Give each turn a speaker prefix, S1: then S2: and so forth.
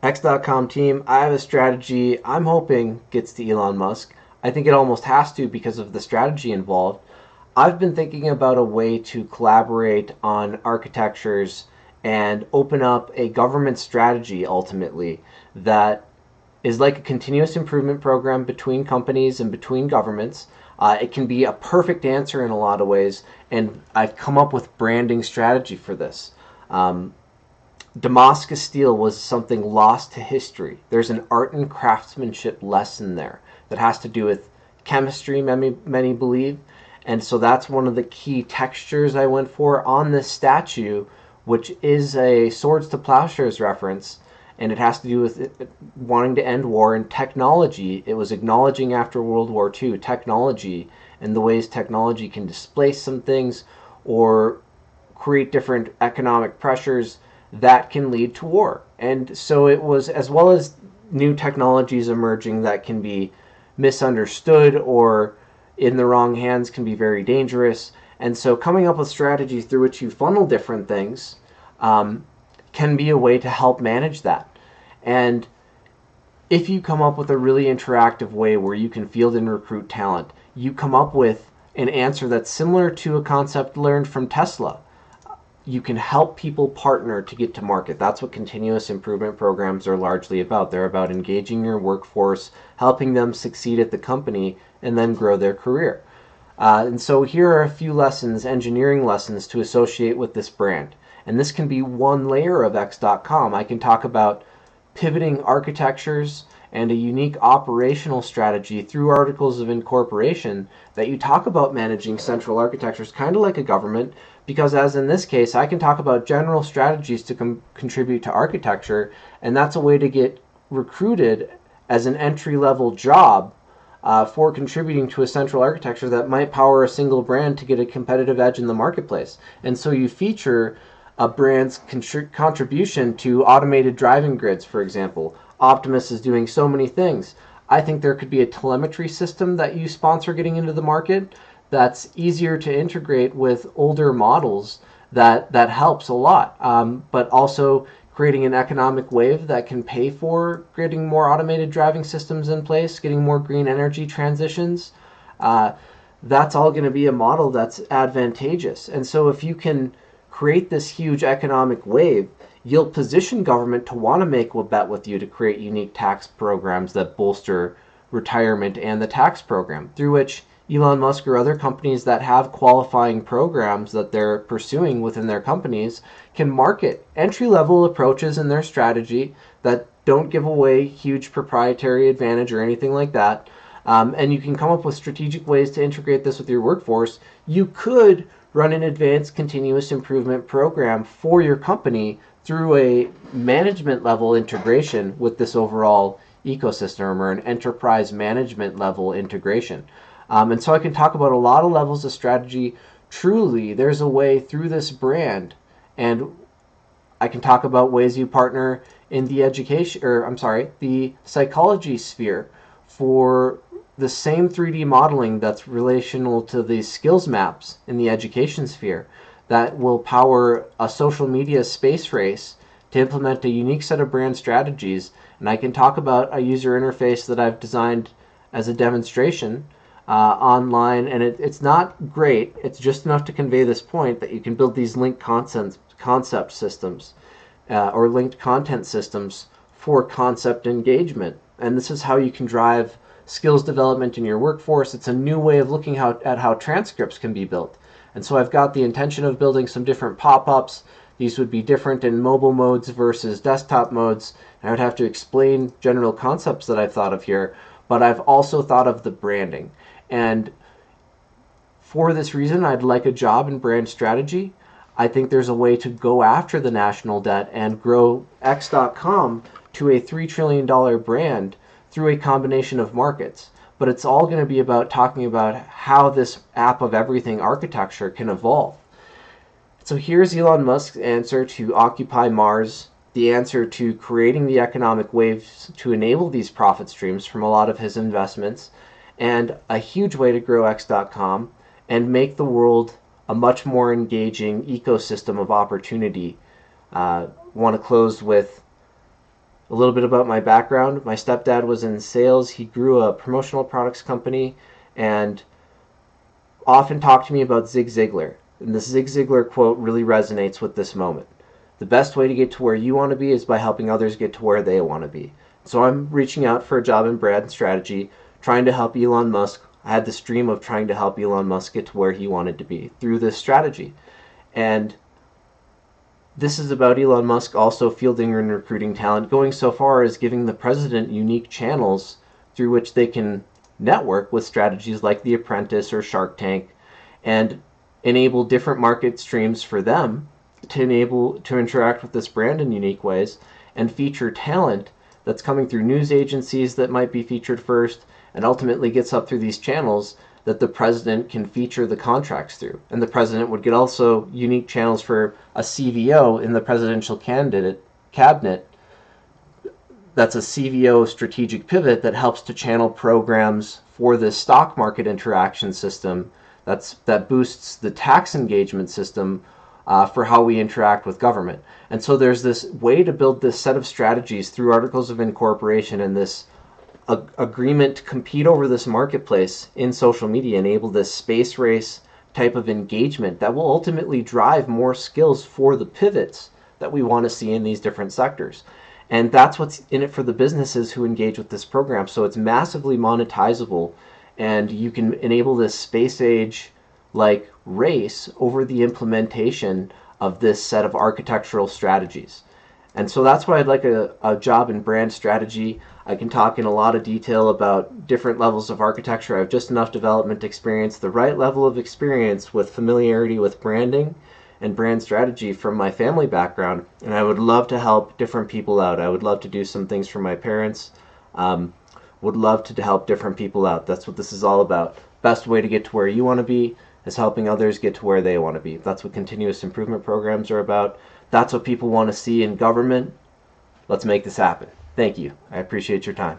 S1: X.com team, I have a strategy I'm hoping gets to Elon Musk. I think it almost has to because of the strategy involved. I've been thinking about a way to collaborate on architectures and open up a government strategy ultimately that is like a continuous improvement program between companies and between governments. It can be a perfect answer in a lot of ways, and I've come up with branding strategy for this. Um, Damascus steel was something lost to history. There's an art and craftsmanship lesson there that has to do with chemistry, many believe. And so that's one of the key textures I went for on this statue, which is a Swords to Plowshares reference. And it has to do with wanting to end war and technology. It was acknowledging after World War II technology and the ways technology can displace some things or create different economic pressures that can lead to war. And so it was, as well as new technologies emerging that can be misunderstood or in the wrong hands can be very dangerous. And so coming up with strategies through which you funnel different things can be a way to help manage that. And if you come up with a really interactive way where you can field and recruit talent, you come up with an answer that's similar to a concept learned from Tesla. You can help people partner to get to market. That's what continuous improvement programs are largely about. They're about engaging your workforce, helping them succeed at the company, and then grow their career. And so here are a few lessons, engineering lessons, to associate with this brand. And this can be one layer of X.com. I can talk about pivoting architectures and a unique operational strategy through articles of incorporation that you talk about managing central architectures, kind of like a government, because as in this case, I can talk about general strategies to contribute to architecture, and that's a way to get recruited as an entry-level job for contributing to a central architecture that might power a single brand to get a competitive edge in the marketplace. And so you feature a brand's contribution to automated driving grids, for example. Optimus is doing so many things. I think there could be a telemetry system that you sponsor getting into the market that's easier to integrate with older models that helps a lot. But also creating an economic wave that can pay for getting more automated driving systems in place, getting more green energy transitions. That's all going to be a model that's advantageous. And so if you can create this huge economic wave, you'll position government to want to make a bet with you to create unique tax programs that bolster retirement and the tax program, through which Elon Musk or other companies that have qualifying programs that they're pursuing within their companies can market entry-level approaches in their strategy that don't give away huge proprietary advantage or anything like that. And you can come up with strategic ways to integrate this with your workforce. You could run an advanced continuous improvement program for your company through a management level integration with this overall ecosystem, or an enterprise management level integration. And so I can talk about a lot of levels of strategy. Truly, there's a way through this brand, and I can talk about ways you partner in the education, or I'm sorry, the psychology sphere for the same 3D modeling that's relational to the skills maps in the education sphere that will power a social media space race to implement a unique set of brand strategies. And I can talk about a user interface that I've designed as a demonstration online, and it's not great. It's just enough to convey this point that you can build these linked concept systems or linked content systems for concept engagement. And this is how you can drive skills development in your workforce. It's a new way of looking at how transcripts can be built. And so I've got the intention of building some different pop-ups. These would be different in mobile modes versus desktop modes. And I would have to explain general concepts that I've thought of here, but I've also thought of the branding. And for this reason, I'd like a job in brand strategy. I think there's a way to go after the national debt and grow X.com to a $3 trillion brand through a combination of markets. But it's all going to be about talking about how this app of everything architecture can evolve. So here's Elon Musk's answer to Occupy Mars, the answer to creating the economic waves to enable these profit streams from a lot of his investments, and a huge way to grow X.com and make the world a much more engaging ecosystem of opportunity. Want to close with A little bit about my background. My stepdad was in sales. He grew a promotional products company and often talked to me about Zig Ziglar. And this Zig Ziglar quote really resonates with this moment. The best way to get to where you want to be is by helping others get to where they want to be. So I'm reaching out for a job in brand strategy, trying to help Elon Musk. I had this dream of trying to help Elon Musk get to where he wanted to be through this strategy. And this is about Elon Musk also fielding and recruiting talent, going so far as giving the president unique channels through which they can network with strategies like The Apprentice or Shark Tank and enable different market streams for them to enable to interact with this brand in unique ways and feature talent that's coming through news agencies that might be featured first and ultimately gets up through these channels that the president can feature the contracts through. And the president would get also unique channels for a CVO in the presidential cabinet that's a CVO strategic pivot that helps to channel programs for this stock market interaction system that boosts the tax engagement system for how we interact with government. And so there's this way to build this set of strategies through articles of incorporation and this agreement to compete over this marketplace in social media, enable this space race type of engagement that will ultimately drive more skills for the pivots that we want to see in these different sectors. And that's what's in it for the businesses who engage with this program. So it's massively monetizable, and you can enable this space age like race over the implementation of this set of architectural strategies. And so that's why I'd like a job in brand strategy. I can talk in a lot of detail about different levels of architecture. I have just enough development experience, the right level of experience with familiarity with branding and brand strategy from my family background. And I would love to help different people out. I would love to do some things for my parents. Would love to help different people out. That's what this is all about. Best way to get to where you want to be is helping others get to where they want to be. That's what continuous improvement programs are about. That's what people want to see in government. Let's make this happen. Thank you. I appreciate your time.